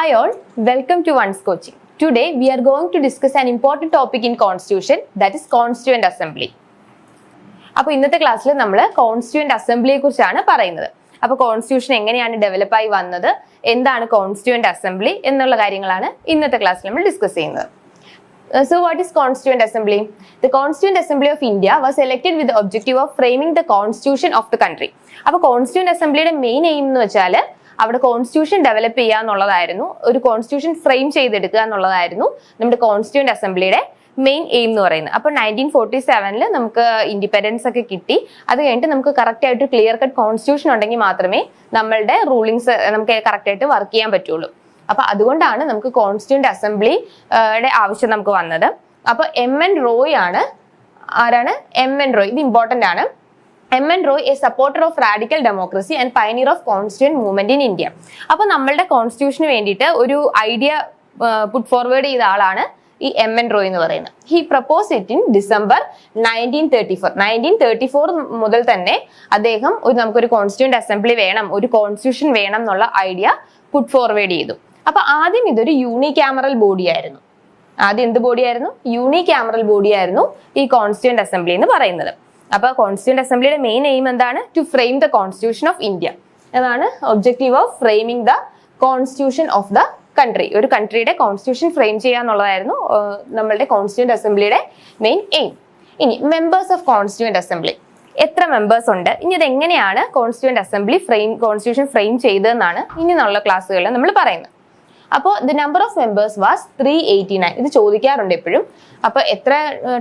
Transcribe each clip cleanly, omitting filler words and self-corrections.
Hi all, welcome to One's Coaching. Today we are going to discuss an important topic in Constitution, that is Constituent Assembly. അപ്പോൾ ഇന്നത്തെ ക്ലാസ്സിൽ നമ്മൾ constituent അസംബ്ലിയെ കുറിച്ചാണ് പറയുന്നത്. അപ്പോൾ constitution എങ്ങനെയാണ് ഡെവലപ്പ് ആയി വന്നത്, എന്താണ് കോൺസ്റ്റിറ്റ്യൂവന്റ് അസംബ്ലി എന്നുള്ള കാര്യങ്ങളാണ് ഇന്നത്തെ ക്ലാസ്സിൽ നമ്മൾ ഡിസ്കസ് ചെയ്യുന്നത്. So what is Constituent Assembly? The Constituent Assembly of India was elected with the objective of framing the constitution of the country. അപ്പോൾ Constituent Assemblyയുടെ മെയിൻ എയിം എന്ന് വെച്ചാൽ അവിടെ കോൺസ്റ്റിറ്റ്യൂഷൻ ഡെവലപ്പ് ചെയ്യുക എന്നുള്ളതായിരുന്നു, ഒരു കോൺസ്റ്റിറ്റ്യൂഷൻ ഫ്രെയിം ചെയ്തെടുക്കുക എന്നുള്ളതായിരുന്നു നമ്മുടെ കോൺസ്റ്റിറ്റ്യൂവന്റ് അസംബ്ലിയുടെ മെയിൻ എയിം എന്ന് പറയുന്നത്. അപ്പോൾ 1947 നമുക്ക് ഇൻഡിപെൻഡൻസ് ഒക്കെ കിട്ടി. അത് കഴിഞ്ഞിട്ട് നമുക്ക് കറക്റ്റ് ആയിട്ട് ക്ലിയർ കട്ട് കോൺസ്റ്റിറ്റ്യൂഷൻ ഉണ്ടെങ്കിൽ മാത്രമേ നമ്മളുടെ റൂളിങ്സ് നമുക്ക് കറക്റ്റ് ആയിട്ട് വർക്ക് ചെയ്യാൻ പറ്റുള്ളൂ. അപ്പൊ അതുകൊണ്ടാണ് നമുക്ക് കോൺസ്റ്റിറ്റ്യൂവന്റ് അസംബ്ലിയുടെ ആവശ്യം നമുക്ക് വന്നത്. അപ്പൊ M.N. റോയ് ആണ്, ആരാണ് M.N. റോയ്, ഇത് ഇമ്പോർട്ടന്റ് ആണ്. M.N. Roy A supporter of radical democracy and pioneer of constituent movement in India. അപ്പൊ നമ്മളുടെ കോൺസ്റ്റിറ്റ്യൂഷന് വേണ്ടിയിട്ട് ഒരു ഐഡിയ പുട്ട് ഫോർവേഡ് ചെയ്ത ആളാണ് ഈ M.N. റോയ് എന്ന് പറയുന്നത്. He propose it in December 1934 മുതൽ തന്നെ അദ്ദേഹം നമുക്കൊരു കോൺസ്റ്റിറ്റ്യൂവന്റ് അസംബ്ലി വേണം, ഒരു കോൺസ്റ്റിറ്റ്യൂഷൻ വേണം എന്നുള്ള ഐഡിയ പുട്ട് ഫോർവേഡ് ചെയ്തു. അപ്പൊ ആദ്യം ഇതൊരു യൂണികാമറൽ ബോഡി ആയിരുന്നു. ആദ്യം എന്ത് ബോഡി ആയിരുന്നു? യൂണികാമറൽ ബോഡി ആയിരുന്നു ഈ കോൺസ്റ്റിറ്റ്യൂവന്റ് അസംബ്ലി എന്ന് പറയുന്നത്. അപ്പൊ കോൺസ്റ്റിറ്റ്യൂവന്റ് അസംബ്ലിയുടെ മെയിൻ എയിം എന്താണ്? To frame the constitution of India. അതാണ് objective of framing the constitution of the country. ഒരു കൺട്രിയുടെ കോൺസ്റ്റിറ്റ്യൂഷൻ ഫ്രെയിം ചെയ്യുക എന്നുള്ളതായിരുന്നു നമ്മളുടെ കോൺസ്റ്റിറ്റ്യൂവന്റ് അസംബ്ലിയുടെ മെയിൻ എയിം. ഇനി മെമ്പേഴ്സ് ഓഫ് കോൺസ്റ്റിറ്റ്യൂവന്റ് അസംബ്ലി എത്ര മെമ്പേഴ്സ് ഉണ്ട്, ഇനി അത് എങ്ങനെയാണ് കോൺസ്റ്റിറ്റ്യൂവന്റ് അസംബ്ലി കോൺസ്റ്റിറ്റ്യൂഷൻ ഫ്രെയിം ചെയ്തതെന്നാണ് ഇനിയുള്ള ക്ലാസ്സുകളിൽ നമ്മൾ പറയുന്നത്. അപ്പോൾ the number of members was 389. ഇത് ചോദിക്കാറുണ്ട് എപ്പോഴും. അപ്പൊ എത്ര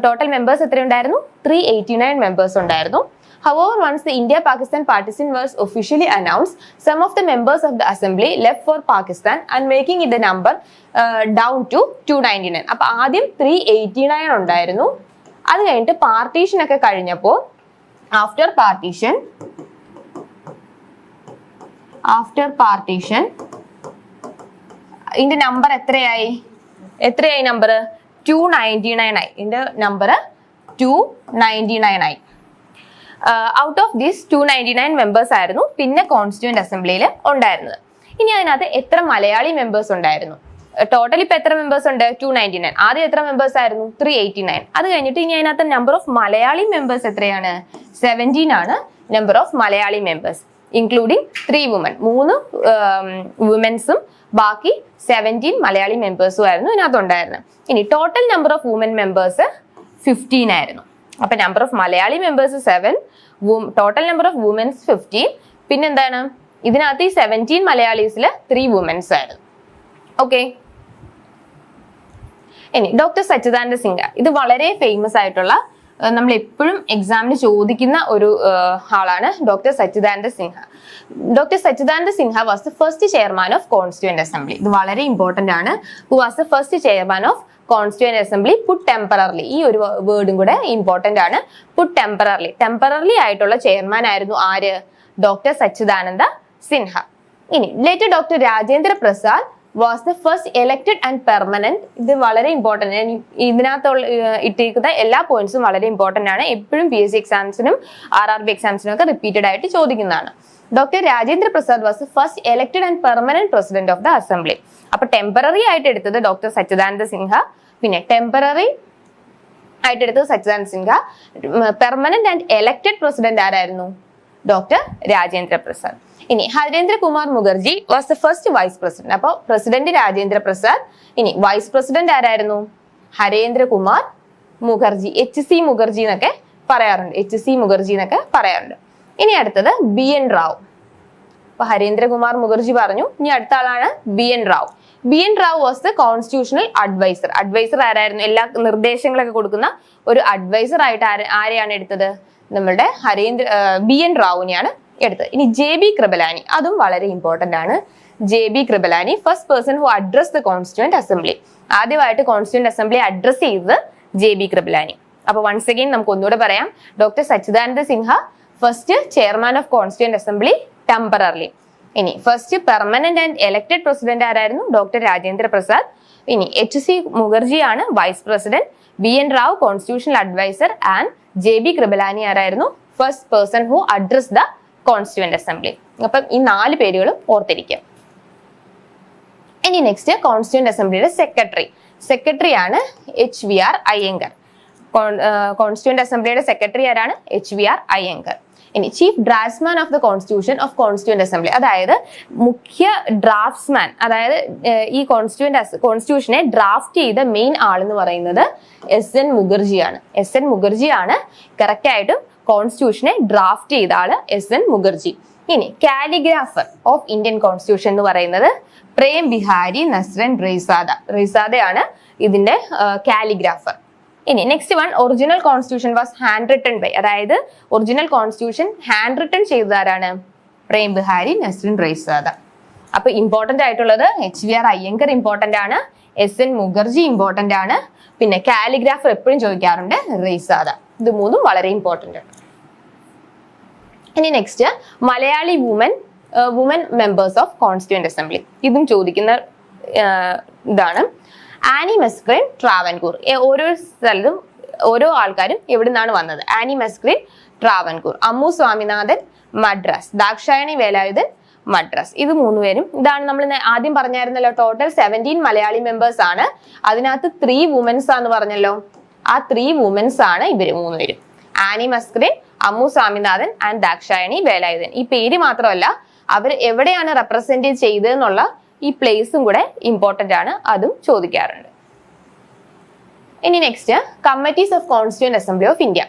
ടോട്ടൽ മെമ്പേഴ്സ് എത്ര ഉണ്ടായിരുന്നു? 389 മെമ്പേഴ്സ് ഉണ്ടായിരുന്നു. However, once the India-Pakistan partition was officially announced, some of the members of the assembly left for Pakistan and making it the number down to 299. അപ്പൊ ആദ്യം 389 ഉണ്ടായിരുന്നു. അത് കഴിഞ്ഞിട്ട് പാർട്ടീഷൻ ഒക്കെ കഴിഞ്ഞപ്പോൾ after partition ഇതിന്റെ നമ്പർ എത്രയായി നമ്പർ? 299 ആയി. ഇതിന്റെ നമ്പർ 299 ആയി. ഔട്ട് ഓഫ് ദീസ് 299 മെമ്പേഴ്സ് ആയിരുന്നു പിന്നെ കോൺസ്റ്റിറ്റ്യൂവന്റ് അസംബ്ലിയിൽ ഉണ്ടായിരുന്നത്. ഇനി അതിനകത്ത് എത്ര മലയാളി മെമ്പേഴ്സ് ഉണ്ടായിരുന്നു? ടോട്ടൽ ഇപ്പൊ എത്ര മെമ്പേഴ്സ് ഉണ്ട്? 299. ആദ്യം എത്ര മെമ്പേഴ്സ് ആയിരുന്നു? 389. അത് കഴിഞ്ഞിട്ട് ഇനി അതിനകത്ത് നമ്പർ ഓഫ് മലയാളി മെമ്പേഴ്സ് എത്രയാണ്? 17 ആണ് number of Malayali members, including 3 woman. 3 വുമൻസും ബാക്കി 17 മലയാളി മെമ്പേഴ്സും ആയിരുന്നു ഇതിനകത്ത് ഉണ്ടായിരുന്നത്. ഇനി total number of woman members 15 ആയിരുന്നു. അപ്പൊ number of Malayali members 7, total number of womans 15. പിന്നെന്താണ് ഇതിനകത്ത് ഈ 17 മലയാളീസിൽ 3 വുമൻസ് ആയിരുന്നു. ഓക്കെ. ഇനി ഡോക്ടർ സച്ചിദാനന്ദ സിൻഹ, ഇത് വളരെ ഫേമസ് ആയിട്ടുള്ള, നമ്മൾ എപ്പോഴും എക്സാമിന് ചോദിക്കുന്ന ഒരു ആളാണ് doctor Sachchidananda Sinha. Doctor Sachchidananda Sinha was the first chairman of constituent assembly. ഇത് വളരെ ഇമ്പോർട്ടന്റ് ആണ്. Who was the first chairman of constituent assembly put temporarily. ഈ ഒരു വേർഡും കൂടെ ഇമ്പോർട്ടന്റ് ആണ്. പുട്ട് ടെമ്പറർലി. ടെമ്പറർലി ആയിട്ടുള്ള ചെയർമാൻ ആയിരുന്നു ആര്? ഡോക്ടർ സച്ചിദാനന്ദ സിൻഹ. ഇനി later doctor Rajendra Prasad was the first elected and permanent. ഇത് വളരെ ഇമ്പോർട്ടന്റ്. ഇതിനകത്തുള്ള ഇട്ടിരിക്കുന്ന എല്ലാ പോയിന്റ്സും വളരെ ഇമ്പോർട്ടന്റ് ആണ്. എപ്പോഴും PSC എക്സാംസിനും RRB എക്സാംസിനും ഒക്കെ റിപ്പീറ്റഡ് ആയിട്ട് ചോദിക്കുന്നതാണ്. Doctor Rajendra Prasad was the first elected and permanent president of the assembly. അപ്പൊ ടെമ്പററി ആയിട്ട് എടുത്തത് ഡോക്ടർ സച്ചിദാനന്ദ സിൻഹ, പിന്നെ ടെമ്പററി ആയിട്ട് എടുത്തത് Sachchidananda Sinha. Permanent and elected president ആരായിരുന്നു? ഡോക്ടർ രാജേന്ദ്ര പ്രസാദ്. ഇനി Harendra Kumar Mukherjee was the first vice president. അപ്പൊ പ്രസിഡന്റ് രാജേന്ദ്ര പ്രസാദ്, ഇനി വൈസ് പ്രസിഡന്റ് ആരായിരുന്നു? ഹരേന്ദ്ര കുമാർ മുഖർജി. HC മുഖർജി എന്നൊക്കെ പറയാറുണ്ട്. HC മുഖർജി എന്നൊക്കെ പറയാറുണ്ട്. ഇനി അടുത്തത് BN റാവു. അപ്പൊ ഹരേന്ദ്രകുമാർ മുഖർജി പറഞ്ഞു. ഇനി അടുത്ത ആളാണ് BN Rao. BN Rao was the constitutional adviser. Adviser ആരായിരുന്നു? എല്ലാ നിർദ്ദേശങ്ങളൊക്കെ കൊടുക്കുന്ന ഒരു അഡ്വൈസർ ആയിട്ട് ആരെയാണ് എടുത്തത്? നമ്മളുടെ BN റാവുവിനെയാണ് എടുത്തത്. ഇനി JB കൃപലാനി, അതും വളരെ ഇമ്പോർട്ടന്റ് ആണ്. JB Kripalani first person who address the constituent assembly. ആദ്യമായിട്ട് കോൺസ്റ്റിറ്റ്യൂവന്റ് അസംബ്ലി അഡ്രസ് ചെയ്തത് JB കൃപലാനി. അപ്പൊ വൺസ് അഗൈൻ നമുക്ക് ഒന്നുകൂടെ പറയാം. Doctor Sachchidananda Sinha first chairman of constituent assembly temporarily. ഇനി first permanent and elected president ആരായിരുന്നു? ഡോക്ടർ രാജേന്ദ്ര പ്രസാദ്. ഇനി HC മുഖർജി ആണ് vice president. BN Rao constitutional adviser and JB Kripalani ആരായിരുന്നു? First person who address the constituent assembly. അപ്പം ഈ 4 പേരുകളും ഓർത്തിരിക്കുക. ഇനി നെക്സ്റ്റ് കോൺസ്റ്റിറ്റ്യൂന്റ് അസംബ്ലിയുടെ സെക്രട്ടറി ആണ് 𝐜𝐵R അയ്യങ്കർ. കോൺസ്റ്റിറ്റ്യൂന്റ് അസംബ്ലിയുടെ സെക്രട്ടറി ആരാണ്? 𝐜𝐵R അയ്യങ്കർ. ഇനി chief draftsman of the constitution of constituent assembly, അതായത് മുഖ്യ ഡ്രാഫ്റ്റ്സ്മാൻ, അതായത് ഈ കോൺസ്റ്റിറ്റ്യൂഷനെ ഡ്രാഫ്റ്റ് ചെയ്ത മെയിൻ ആളെന്ന് പറയുന്നത് SN മുഖർജിയാണ്. SN മുഖർജിയാണ് കറക്റ്റ് ആയിട്ടും കോൺസ്റ്റിറ്റ്യൂഷനെ ഡ്രാഫ്റ്റ് ചെയ്ത ആള് SN മുഖർജി. ഇനി കാലിഗ്രാഫർ ഓഫ് ഇന്ത്യൻ കോൺസ്റ്റിറ്റ്യൂഷൻ എന്ന് പറയുന്നത് പ്രേം ബിഹാരി നസ്രൻ റെയ്സാദയാണ് ഇതിന്റെ കാലിഗ്രാഫർ. ഇനി next one, original constitution was handwritten by, അതായത് ഒറിജിനൽ കോൺസ്റ്റിറ്റ്യൂഷൻ ഹാൻഡ് റിട്ടൺ ചെയ്തതാരാണ്? പ്രേം ബിഹാരി നസ്രിൻ റെയ്സാദ. അപ്പൊ ഇമ്പോർട്ടന്റ് ആയിട്ടുള്ളത് 𝐜𝐵R അയ്യങ്കർ ഇമ്പോർട്ടന്റ് ആണ്, SN മുഖർജി ഇമ്പോർട്ടന്റ് ആണ്, പിന്നെ കാലിഗ്രാഫർ എപ്പോഴും ചോദിക്കാറുണ്ട് റെയ്സാദ. ഇത് മൂന്നും വളരെ ഇമ്പോർട്ടന്റ് ആണ്. ഇനി next Malayali woman members of constituent assembly, ഇതും ചോദിക്കുന്ന ഇതാണ്. ആനി മെസ്ക്രിൻ ട്രാവൻകൂർ, ഓരോ സ്ഥലത്തും ഓരോ ആൾക്കാരും എവിടെ നിന്നാണ് വന്നത്? ആനി മെസ്ക്രിൻ ട്രാവൻകൂർ, അമ്മു സ്വാമിനാഥൻ മദ്രാസ്, ദാക്ഷായണി വേലായുധൻ മദ്രാസ്. ഇത് മൂന്നുപേരും, ഇതാണ് നമ്മൾ ആദ്യം പറഞ്ഞായിരുന്നല്ലോ, ടോട്ടൽ 17 മലയാളി മെമ്പേഴ്സ് ആണ്. അതിനകത്ത് 3 വുമൻസ് ആന്ന് പറഞ്ഞല്ലോ. ആ 3 വുമൻസ് ആണ് ഇവര് മൂന്നുപേരും, ആനി മെസ്ക്രിൻ, അമ്മു സ്വാമിനാഥൻ ആൻഡ് ദാക്ഷായണി വേലായുധൻ. ഈ പേര് മാത്രമല്ല, അവർ എവിടെയാണ് റെപ്രസെന്റ് ചെയ്തതെന്നുള്ള ഈ പ്ലേസും കൂടെ ഇമ്പോർട്ടന്റ് ആണ്, അതും ചോദിക്കാറുണ്ട്. ഇനി next committees of constituent assembly of India.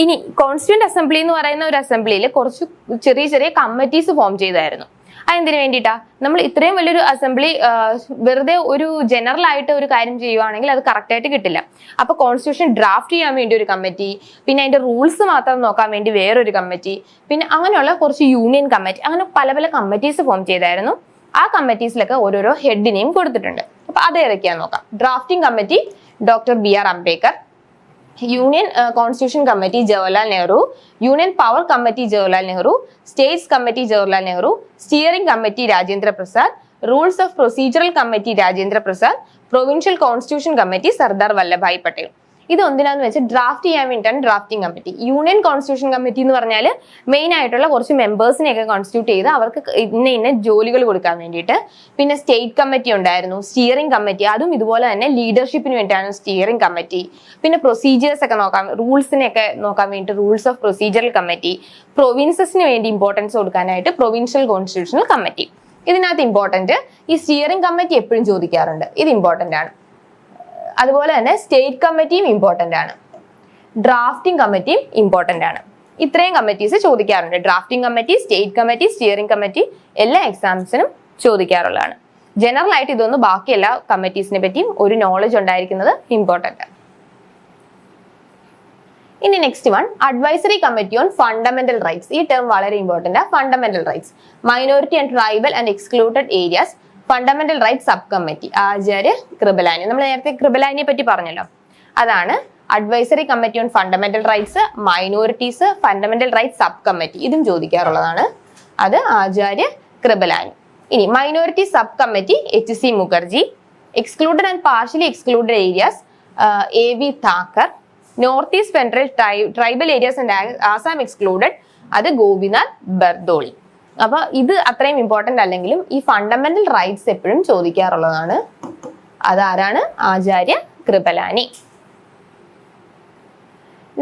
ഇനി കോൺസ്റ്റിറ്റ്യൂന്റ് അസംബ്ലി എന്ന് പറയുന്ന ഒരു അസംബ്ലിയിൽ കുറച്ച് ചെറിയ കമ്മിറ്റീസ് ഫോം ചെയ്തായിരുന്നു. അതെന്തിനു വേണ്ടിയിട്ടാ? നമ്മൾ ഇത്രയും വലിയൊരു അസംബ്ലി വെറുതെ ഒരു ജനറൽ ആയിട്ട് ഒരു കാര്യം ചെയ്യുവാണെങ്കിൽ അത് കറക്റ്റ് ആയിട്ട് കിട്ടില്ല. അപ്പൊ കോൺസ്റ്റിറ്റ്യൂഷൻ ഡ്രാഫ്റ്റ് ചെയ്യാൻ വേണ്ടി ഒരു കമ്മിറ്റി, പിന്നെ അതിന്റെ റൂൾസ് മാത്രം നോക്കാൻ വേണ്ടി വേറൊരു കമ്മിറ്റി, പിന്നെ അങ്ങനെയുള്ള കുറച്ച് യൂണിയൻ കമ്മിറ്റി, അങ്ങനെ പല കമ്മിറ്റീസ് ഫോം ചെയ്തായിരുന്നു. ആ കമ്മിറ്റീസിലൊക്കെ ഓരോരോ ഹെഡിനെയും കൊടുത്തിട്ടുണ്ട്. അപ്പൊ അത് ഏതൊക്കെയാന്ന് നോക്കാം. Drafting committee doctor BR Ambedkar, union constitution committee Jawaharlal Nehru, union power committee Jawaharlal Nehru, States committee Jawaharlal Nehru, steering committee Rajendra Prasad, rules of procedural committee Rajendra Prasad, provincial constitution committee Sardar Vallabhbhai Patel. ഇത് എന്തിനാന്ന് വെച്ചാൽ ഡ്രാഫ്റ്റ് ചെയ്യാൻ വേണ്ടിയിട്ടാണ് drafting committee. Union constitution committee എന്ന് പറഞ്ഞാൽ മെയിൻ ആയിട്ടുള്ള കുറച്ച് മെമ്പേഴ്സിനെയൊക്കെ കോൺസ്റ്റിറ്റ്യൂട്ട് ചെയ്ത് അവർക്ക് ഇന്ന ജോലികൾ കൊടുക്കാൻ വേണ്ടിയിട്ട്. പിന്നെ സ്റ്റേറ്റ് കമ്മിറ്റി ഉണ്ടായിരുന്നു, സ്റ്റിയറിംഗ് കമ്മിറ്റി, അതും ഇതുപോലെ തന്നെ ലീഡർഷിപ്പിന് വേണ്ടിയിട്ടാണ് സ്റ്റിയറിംഗ് കമ്മിറ്റി. പിന്നെ പ്രൊസീജിയേഴ്സ് ഒക്കെ നോക്കാൻ, റൂൾസിനെയൊക്കെ നോക്കാൻ വേണ്ടിയിട്ട് റൂൾസ് ഓഫ് പ്രൊസീജറൽ കമ്മിറ്റി, പ്രൊവിൻസസിന് വേണ്ടി ഇമ്പോർട്ടൻസ് കൊടുക്കാനായിട്ട് പ്രൊവിൻഷ്യൽ കോൺസ്റ്റിറ്റ്യൂഷണൽ കമ്മിറ്റി. ഇതിനകത്ത് ഇമ്പോർട്ടന്റ് ഈ സ്റ്റിയറിംഗ് കമ്മിറ്റി എപ്പോഴും ചോദിക്കാറുണ്ട്, ഇത് ഇമ്പോർട്ടന്റ് ആണ്. അതുപോലെ തന്നെ സ്റ്റേറ്റ് കമ്മിറ്റിയും ഇമ്പോർട്ടന്റ് ആണ്, ഡ്രാഫ്റ്റിംഗ് കമ്മിറ്റിയും ഇമ്പോർട്ടന്റ് ആണ്. ഇത്രയും കമ്മിറ്റീസ് ചോദിക്കാറുണ്ട്. Drafting committee, state committee, steering committee എല്ലാ എക്സാംസിനും ചോദിക്കാറുള്ളതാണ്. ജനറൽ ആയിട്ട് ഇതൊന്നും ബാക്കി എല്ലാ കമ്മിറ്റീസിനെ പറ്റിയും ഒരു നോളജ് ഉണ്ടായിരിക്കുന്നത് ഇമ്പോർട്ടന്റ്. ഇനി next one, advisory committee on fundamental rights. ഈ ടേം വളരെ ഇമ്പോർട്ടന്റ് ആണ്. Fundamental rights, minority and tribal and excluded areas fundamental rights sub committee, Acharya Kripalani. നമ്മൾ നേരത്തെ കൃപലാനിയെ പറ്റി പറഞ്ഞല്ലോ, അതാണ് advisory committee on fundamental rights, minorities, fundamental rights sub committee. ഇതും ചോദിക്കാറുള്ളതാണ്, അത് ആചാര്യ കൃപലാനി. ഇനി minority sub committee HC Mukherjee, excluded and partially excluded areas AV Thakkar, north east central tribal areas and Assam excluded, അത് ഗോപിനാഥ് ബർദോളി. അപ്പൊ ഇത് അത്രയും ഇമ്പോർട്ടന്റ് അല്ലെങ്കിലും ഈ ഫണ്ടമെന്റൽ റൈറ്റ്സ് എപ്പോഴും ചോദിക്കാറുള്ളതാണ്. അതാരാണ്? Acharya Kripalani.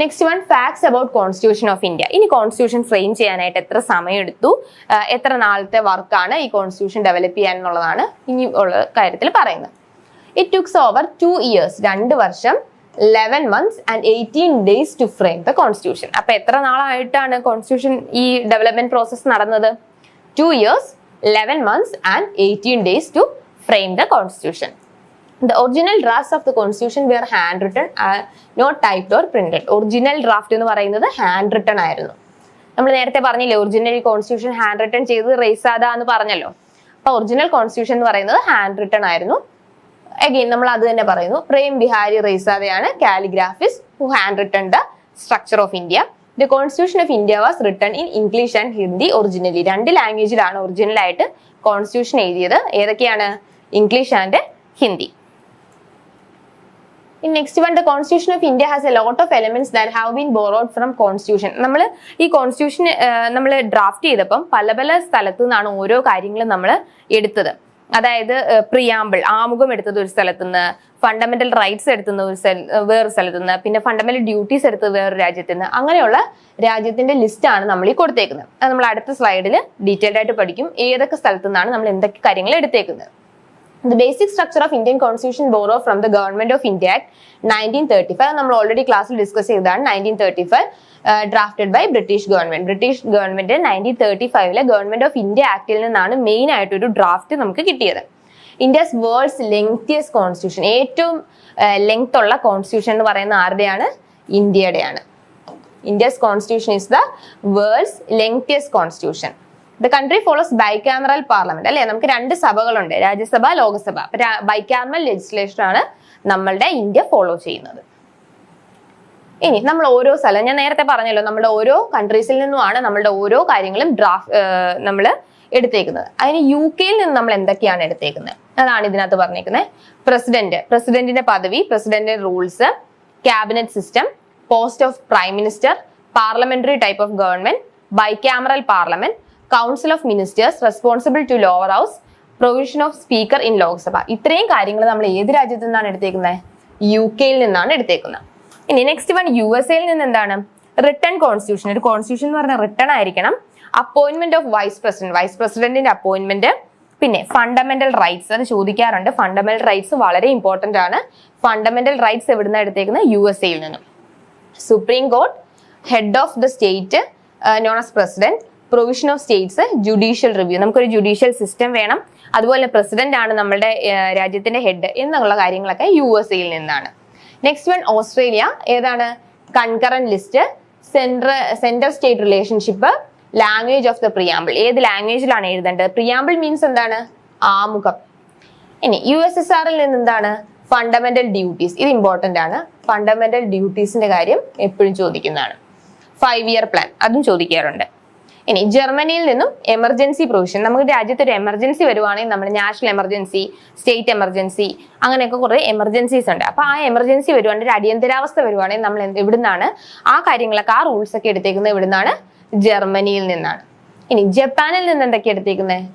Next one, facts about constitution of India. ഇനി കോൺസ്റ്റിറ്റ്യൂഷൻ ഫ്രെയിം ചെയ്യാനായിട്ട് എത്ര സമയം എടുത്തു, എത്ര നാളത്തെ വർക്കാണ് ഈ കോൺസ്റ്റിറ്റ്യൂഷൻ ഡെവലപ്പ് ചെയ്യാൻ എന്നുള്ളതാണ് ഇനി ഉള്ള കാര്യത്തിൽ പറയുന്നത്. ഇറ്റ് ടുക്സ് ഓവർ 2 years, 2 വർഷം, 11 months and 18 days to frame the constitution. അപ്പൊ എത്ര നാളായിട്ടാണ് കോൺസ്റ്റിറ്റ്യൂഷൻ ഈ ഡെവലപ്മെന്റ് പ്രോസസ് നടന്നത്? 2 years, 11 months and 18 days to frame the constitution. The original drafts of the constitution were handwritten, not typed or printed. Original draft എന്ന് പറയുന്നത് hand written ആയിരുന്നു. നമ്മൾ നേരത്തെ പറഞ്ഞില്ലേ ഒറിജിനൽ കോൺസ്റ്റിറ്റ്യൂഷൻ ഹാൻഡ് റിട്ടൺ ചെയ്തത് റെയ്സാദ എന്ന് പറഞ്ഞല്ലോ. അപ്പൊ ഒറിജിനൽ കോൺസ്റ്റിറ്റ്യൂഷൻ എന്ന് പറയുന്നത് ഹാൻഡ് റിട്ടൺ ആയിരുന്നു. അഗെയിൻ നമ്മൾ അത് തന്നെ പറയുന്നു, പ്രേം ബിഹാരി റെയ്സാദയാണ് calligraphist who handwritten the structure of India. The constitution of India was written in English and Hindi originally. 2 ലാംഗ്വേജിലാണ് ഒറിജിനൽ ആയിട്ട് കോൺസ്റ്റിറ്റ്യൂഷൻ എഴുതിയത്. ഏതൊക്കെയാണ്? English and Hindi. Next one, the constitution of India has a lot of elements that have been borrowed from constitution. നമ്മൾ ഈ constitution നമ്മൾ draft ചെയ്തപ്പം പല സ്ഥലത്തു നിന്നാണ് ഓരോ കാര്യങ്ങളും നമ്മൾ എടുത്തത്. അതായത് പ്രിയാമ്പിൾ ആമുഖം എടുത്തത് ഒരു സ്ഥലത്ത് നിന്ന്, ഫണ്ടമെന്റൽ റൈറ്റ്സ് എടുത്തുന്ന വേറൊരു സ്ഥലത്ത് നിന്ന്, പിന്നെ ഫണ്ടമെന്റൽ ഡ്യൂട്ടീസ് എടുത്തത് വേറൊരു രാജ്യത്ത് നിന്ന്, അങ്ങനെയുള്ള രാജ്യത്തിന്റെ ലിസ്റ്റാണ് നമ്മൾ ഈ കൊടുത്തേക്കുന്നത്. അത് നമ്മൾ അടുത്ത സ്ലൈഡിൽ ഡീറ്റെയിൽഡ് ആയിട്ട് പഠിക്കും ഏതൊക്കെ സ്ഥലത്തു നിന്നാണ് നമ്മൾ എന്തൊക്കെ കാര്യങ്ങൾ എടുത്തേക്കുന്നത്. The basic structure of Indian Constitution borrow from the Government of India Act 1935. നമ്മൾ ഓൾറെഡി ക്ലാസ്സിൽ ഡിസ്കസ് ചെയ്തതാണ്. 1935 drafted by British government. British government 1935 government of India ആക്ടിൽ നിന്നാണ് മെയിൻ ആയിട്ട് ഒരു ഡ്രാഫ്റ്റ് നമുക്ക് കിട്ടിയത്. ഇന്ത്യസ് വേൾഡ്സ് ലെങ്തിയസ്റ്റ് കോൺസ്റ്റിറ്റ്യൂഷൻ, ഏറ്റവും ലെങ്ത് ഉള്ള കോൺസ്റ്റിറ്റ്യൂഷൻ എന്ന് പറയുന്ന ആരുടെയാണ്? ഇന്ത്യയുടെയാണ്. India's constitution is the world's lengthiest constitution. The country follows bicameral parliament. അല്ലെ, നമുക്ക് രണ്ട് സഭകളുണ്ട്, രാജ്യസഭ, ലോകസഭ. ബൈകാമറൽ ലെജിസ്ലേഷൻ ആണ് നമ്മളുടെ ഇന്ത്യ ഫോളോ ചെയ്യുന്നത്. ഇനി നമ്മൾ ഓരോ സ്ഥലം, ഞാൻ നേരത്തെ പറഞ്ഞല്ലോ, നമ്മുടെ ഓരോ കൺട്രീസിൽ നിന്നുമാണ് നമ്മളുടെ ഓരോ കാര്യങ്ങളും നമ്മൾ എടുത്തേക്കുന്നത്. അതിന് UK നിന്ന് നമ്മൾ എന്തൊക്കെയാണ് എടുത്തേക്കുന്നത് അതാണ് ഇതിനകത്ത് പറഞ്ഞേക്കുന്നത്. പ്രസിഡന്റിന്റെ പദവി, പ്രസിഡന്റിന്റെ rules, cabinet system, post of prime minister, parliamentary type of government, bicameral parliament, council of ministers responsible to lower house, provision of speaker in Lok Sabha. ഇത്രയും കാര്യങ്ങൾ നമ്മൾ ഏത് രാജ്യത്തു നിന്നാണ് എടുത്തേക്കുന്നത്? UK നിന്നാണ് എടുത്തേക്കുന്നത്. ഇനി നെക്സ്റ്റ് വൺ USA നിന്ന് എന്താണ്? Written constitution. ഒരു കോൺസ്റ്റിറ്റ്യൂഷൻ എന്ന് പറഞ്ഞാൽ റിട്ടൺ ആയിരിക്കണം. അപ്പോയിന്റ്മെന്റ് ഓഫ് വൈസ് പ്രസിഡന്റിന്റെ അപ്പോയിന്റ്മെന്റ്, പിന്നെ ഫണ്ടമെന്റൽ റൈറ്റ്സ്, അത് ചോദിക്കാറുണ്ട്. ഫണ്ടമെന്റൽ റൈറ്റ്സ് വളരെ ഇമ്പോർട്ടന്റ് ആണ്. ഫണ്ടമെന്റൽ റൈറ്റ്സ് എവിടുന്നാണ് എടുത്തേക്കുന്നത്? USA നിന്നും. Supreme court, head of the state known as president, provision of States, judicial review. നമുക്കൊരു ജുഡീഷ്യൽ സിസ്റ്റം വേണം. അതുപോലെ പ്രസിഡന്റ് ആണ് നമ്മുടെ രാജ്യത്തിന്റെ ഹെഡ് എന്നുള്ള കാര്യങ്ങളൊക്കെ USA നിന്നാണ്. Next one Australia. ഏതാണ്? Concurrent list, central state relationship, language of the preamble. ഏത് ലാംഗ്വേജിലാണ് എഴുതേണ്ടത്? പ്രിയാമ്പിൾ മീൻസ് എന്താണ്? ആമുഖം. ഇനി USSRൽ നിന്ന് എന്താണ്? Fundamental duties. ഇത് ഇമ്പോർട്ടന്റ് ആണ്. ഫണ്ടമെന്റൽ ഡ്യൂട്ടീസിന്റെ കാര്യം എപ്പോഴും ചോദിക്കുന്നതാണ്. 5 year പ്ലാൻ, അതും ചോദിക്കാറുണ്ട്. ഇനി ജർമ്മനിയിൽ നിന്നും എമർജൻസി പ്രൊവിഷൻ. നമുക്ക് രാജ്യത്ത് ഒരു എമർജൻസി വരുവാണെങ്കിൽ നമ്മൾ നാഷണൽ എമർജൻസി, സ്റ്റേറ്റ് എമർജൻസി, അങ്ങനെയൊക്കെ കുറെ എമർജൻസീസ് ഉണ്ട്. അപ്പൊ ആ എമർജൻസി വരുവാണെങ്കിൽ, ഒരു അടിയന്തരാവസ്ഥ വരുവാണെങ്കിൽ നമ്മൾ എവിടുന്നാണ് ആ കാര്യങ്ങളൊക്കെ, ആ റൂൾസ് ഒക്കെ എടുത്തേക്കുന്നത് എവിടുന്നാണ്? ജർമ്മനിയിൽ നിന്നാണ്. ഇനി ജപ്പാനിൽ നിന്ന് എന്തൊക്കെ എടുത്തേക്കുന്നത്?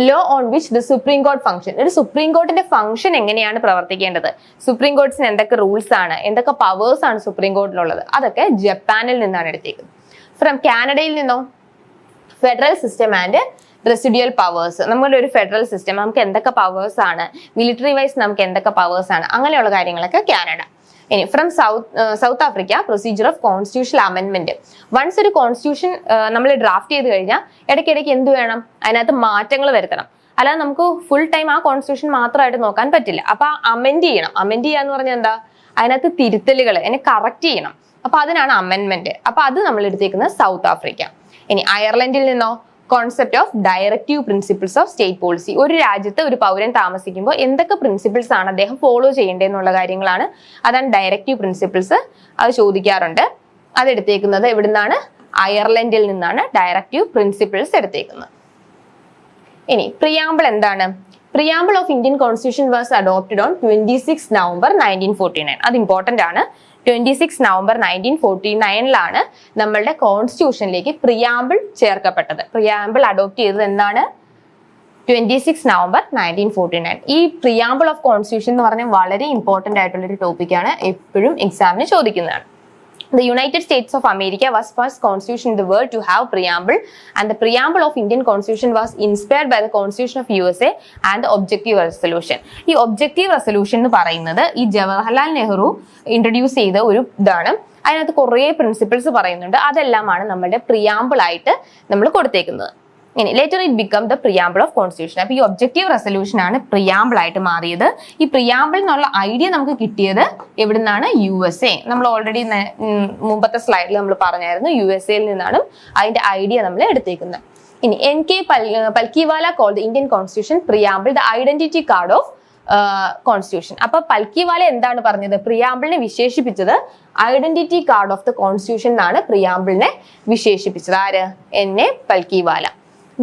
Law on which the supreme court function. ഒരു സുപ്രീം കോർട്ടിന്റെ ഫംഗ്ഷൻ എങ്ങനെയാണ് പ്രവർത്തിക്കേണ്ടത്, സുപ്രീം കോർട്സിന് എന്തൊക്കെ റൂൾസ് ആണ്, എന്തൊക്കെ പവേഴ്സ് ആണ് സുപ്രീം കോർട്ടിലുള്ളത്, അതൊക്കെ ജപ്പാനിൽ നിന്നാണ് എടുത്തേക്കുന്നത്. ഫ്രം കാനഡയിൽ നിന്നോ? Federal system and residual powers. നമ്മുടെ ഒരു ഫെഡറൽ സിസ്റ്റം, നമുക്ക് എന്തൊക്കെ പവേഴ്സ് ആണ്, മിലിറ്ററി വൈസ് നമുക്ക് എന്തൊക്കെ പവേഴ്സ് ആണ്, അങ്ങനെയുള്ള കാര്യങ്ങളൊക്കെ കാനഡ. ഇനി from South Africa, procedure of constitutional അമെൻമെന്റ്. വൺസ് ഒരു കോൺസ്റ്റിറ്റ്യൂഷൻ നമ്മൾ ഡ്രാഫ്റ്റ് ചെയ്ത് കഴിഞ്ഞാൽ ഇടയ്ക്കിടയ്ക്ക് എന്ത് വേണം? അതിനകത്ത് മാറ്റങ്ങൾ വരുത്തണം. അല്ലാതെ നമുക്ക് ഫുൾ ടൈം ആ കോൺസ്റ്റിറ്റ്യൂഷൻ മാത്രമായിട്ട് നോക്കാൻ പറ്റില്ല. അപ്പൊ അമെൻഡ് ചെയ്യണം. അമെൻഡ് ചെയ്യാന്ന് പറഞ്ഞാൽ എന്താ? അതിനകത്ത് തിരുത്തലുകൾ, അതിനെ കറക്റ്റ് ചെയ്യണം. അപ്പൊ അതിനാണ് അമെൻമെന്റ്. അപ്പൊ അത് നമ്മൾ എടുത്തേക്കുന്നത് സൗത്ത് ആഫ്രിക്ക. ഇനി അയർലൻഡിൽ നിന്നോ? Concept of directive principles of state policy. ഒരു രാജ്യത്ത് ഒരു പൗരൻ താമസിക്കുമ്പോൾ എന്തൊക്കെ പ്രിൻസിപ്പിൾസ് ആണ് അദ്ദേഹം ഫോളോ ചെയ്യേണ്ടതെന്നുള്ള കാര്യങ്ങളാണ്, അതാണ് ഡയറക്റ്റീവ് പ്രിൻസിപ്പിൾസ്. അത് ചോദിക്കാറുണ്ട്. അത് എടുത്തേക്കുന്നത് എവിടുന്നാണ്? അയർലൻഡിൽ നിന്നാണ് ഡയറക്റ്റീവ് പ്രിൻസിപ്പിൾസ് എടുത്തേക്കുന്നത്. ഇനി പ്രിയാമ്പിൾ എന്താണ്? Preamble of Indian constitution was adopted on 26 November 1949. അത് ഇമ്പോർട്ടന്റ് ആണ്. 26 November 1949 നമ്മളുടെ കോൺസ്റ്റിറ്റ്യൂഷനിലേക്ക് പ്രിയാമ്പിൾ ചേർക്കപ്പെട്ടത്. പ്രിയാമ്പിൾ അഡോപ്റ്റ് ചെയ്തത് എന്താണ്? 26 November 1949. ഈ പ്രിയാമ്പിൾ ഓഫ് കോൺസ്റ്റിറ്റ്യൂഷൻ എന്ന് പറഞ്ഞാൽ വളരെ ഇമ്പോർട്ടന്റ് ആയിട്ടുള്ള ഒരു ടോപ്പിക്കാണ്, എപ്പോഴും എക്സാമിന് ചോദിക്കുന്നതാണ്. The United States of America was first constitution in the world to have preamble, and the preamble of Indian Constitution was inspired by the Constitution of USA and the Objective Resolution. ഈ Objective Resolution എന്ന് പറയുന്നത് ഈ Jawaharlal Nehru introduce ചെയ്ത ഒരു ഇതാണ്. അതിനകത്ത് കുറേ principles പറയുന്നുണ്ട്. അതെല്ലാമാണ് നമ്മുടെ പ്രിയാമ്പിൾ ആയിട്ട് നമ്മൾ കൊടുത്തേക്കുന്നത്. ഇനി later it become the preamble of constitution. അപ്പൊ ഈ ഒബ്ജക്റ്റീവ് റെസൊല്യൂഷൻ ആണ് പ്രിയാമ്പിൾ ആയിട്ട് മാറിയത്. ഈ പ്രിയാമ്പിൾ എന്നുള്ള ഐഡിയ നമുക്ക് കിട്ടിയത് എവിടുന്നാണ്? USA. നമ്മൾ ഓൾറെഡി മുമ്പത്തെ സ്ലൈഡിൽ നമ്മൾ പറഞ്ഞായിരുന്നു, USA നിന്നാണ് അതിന്റെ ഐഡിയ നമ്മൾ എടുത്തേക്കുന്നത്. ഇനി NK Palkhivala called Indian constitution preamble the identity card of constitution. അപ്പൊ പൽക്കിവാല എന്താണ് പറഞ്ഞത്? പ്രിയാമ്പിളിനെ വിശേഷിപ്പിച്ചത് identity card of the constitution എന്നാണ് പ്രിയാമ്പിളിനെ വിശേഷിപ്പിച്ചത്. ആര്? NA Palkhivala.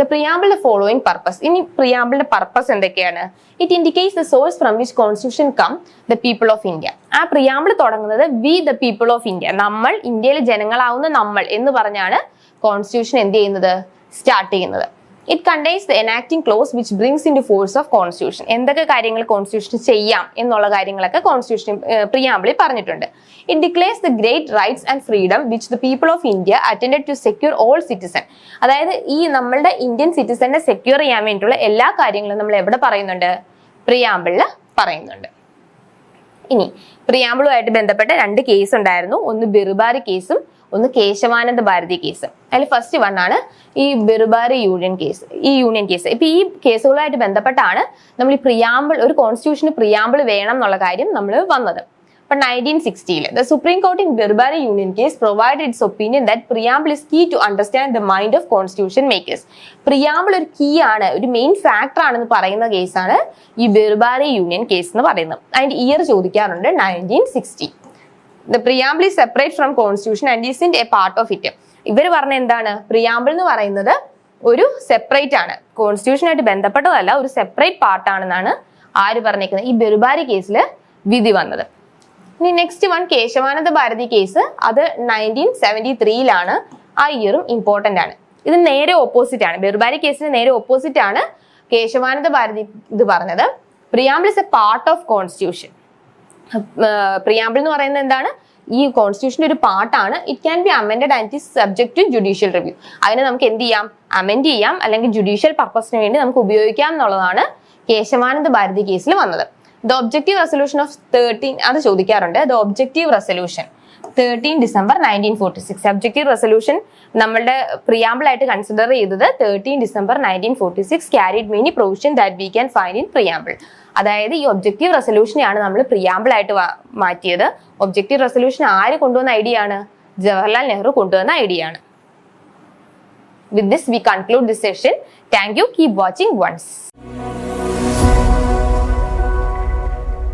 The preamble the following purpose. ഇനി പ്രിയാമ്പിളിന്റെ പർപ്പസ് എന്തൊക്കെയാണ്? It indicates the source from which constitution come the people of India. ആ പ്രിയാമ്പിൾ തുടങ്ങുന്നത് we the people of India, നമ്മൾ ഇന്ത്യയിലെ ജനങ്ങളാവുന്ന നമ്മൾ എന്ന് പറഞ്ഞാണ് കോൺസ്റ്റിറ്റ്യൂഷൻ എന്ത് ചെയ്യുന്നത്? സ്റ്റാർട്ട് ചെയ്യുന്നത്. It contains the enacting clause which brings in to force of constitution. എന്തൊക്കെ കാര്യങ്ങൾ കോൺസ്റ്റിറ്റ്യൂഷൻ ചെയ്യാം എന്നുള്ള കാര്യങ്ങളൊക്കെ കോൺസ്റ്റിറ്റ്യൂഷൻ പ്രിയാമ്പിളിൽ പറഞ്ഞിട്ടുണ്ട്. It declares the great rights and freedom which the people of India attended to secure all citizen. അതായത് ഈ നമ്മളുടെ ഇന്ത്യൻ സിറ്റിസനെ സെക്യൂർ ചെയ്യാൻ വേണ്ടിയിട്ടുള്ള എല്ലാ കാര്യങ്ങളും നമ്മൾ എവിടെ പറയുന്നുണ്ട്? പ്രിയാമ്പിളിൽ പറയുന്നുണ്ട്. ഇനി പ്രിയാമ്പിളുമായിട്ട് ബന്ധപ്പെട്ട 2 കേസ് ഉണ്ടായിരുന്നു. ഒന്ന് ബിർബാരി കേസും ഒന്ന് കേശവാനന്ദ ഭാരതി കേസ്. അതിൽ ഫസ്റ്റ് വൺ ആണ് ഈ ബിർബാരി യൂണിയൻ കേസ്. ഇപ്പൊ ഈ കേസുകളുമായിട്ട് ബന്ധപ്പെട്ടാണ് നമ്മൾ ഈ പ്രിയാമ്പിൾ, ഒരു കോൺസ്റ്റിറ്റ്യൂഷന് പ്രിയാമ്പിൾ വേണം എന്നുള്ള കാര്യം നമ്മൾ വന്നത്. അപ്പൊ 1960 the Supreme Court in Birbari Union case provided its opinion that preamble is key to understand the mind of constitution makers. Preamble ഒരു കീ ആണ്, ഒരു മെയിൻ ഫാക്ടർ ആണെന്ന് പറയുന്ന കേസാണ് ഈ ബിർബാരി യൂണിയൻ കേസ് എന്ന് പറയുന്നത്. അതിന്റെ ഇയർ ചോദിക്കാറുണ്ട് 1960. The preamble is separate from constitution and isn't a part of it. ഇവർ പറഞ്ഞ എന്താണ്? പ്രിയാമ്പിൾ എന്ന് പറയുന്നത് ഒരു സെപ്പറേറ്റ് ആണ്, കോൺസ്റ്റിറ്റ്യൂഷനായിട്ട് ബന്ധപ്പെട്ടതല്ല, ഒരു സെപ്പറേറ്റ് പാർട്ടാണെന്നാണ് ആര് പറഞ്ഞേക്കുന്നത്? ഈ ബിർബാരി കേസിൽ വിധി വന്നത്. ഇനി next one Kesavananda Bharati case. അത് 1973 ആ ഇയറും ഇമ്പോർട്ടന്റ് ആണ്. ഇത് നേരെ ഓപ്പോസിറ്റ് ആണ്, ബിർബാരി കേസിന് നേരെ ഓപ്പോസിറ്റ് ആണ് കേശവാനന്ദ ഭാരതി ഇത് പറഞ്ഞത്. Preamble is a part of constitution. Preamble എന്ന് പറയുന്നത് എന്താണ്? ഈ കോൺസ്റ്റിറ്റ്യൂഷന്റെ ഒരു പാർട്ടാണ്. It can be amended and is subject to judicial review. അതിനെ നമുക്ക് എന്ത് ചെയ്യാം? അമെൻഡ് ചെയ്യാം, അല്ലെങ്കിൽ ജുഡീഷ്യൽ പർപ്പസിന് വേണ്ടി നമുക്ക് ഉപയോഗിക്കാം എന്നുള്ളതാണ് കേശവാനന്ദ ഭാരതി കേസിൽ വന്നത്. ദ ഒബ്ജക്റ്റീവ് റെസൊല്യൂഷൻ ഓഫ് 13 അത് ചോദിക്കാറുണ്ട്. The objective resolution 13 December 1946. Objective resolution നമ്മളുടെ പ്രിയാമ്പിൾ ആയിട്ട് കൺസിഡർ ചെയ്തത് 13 December 1946 carried many provision that we can find in preamble. അതായത് ഈ ഒബ്ജക്റ്റീവ് റെസൊല്യൂഷനെയാണ് നമ്മൾ പ്രിയാമ്പിൾ ആയിട്ട് മാറ്റിയത്. ഒബ്ജക്റ്റീവ് റെസൊല്യൂഷൻ ആര് കൊണ്ടുവന്ന ഐഡിയ ആണ്? ജവഹർലാൽ നെഹ്റു കൊണ്ടുവന്ന ഐഡിയ ആണ്. With this we conclude this session. Thank you. Keep watching once.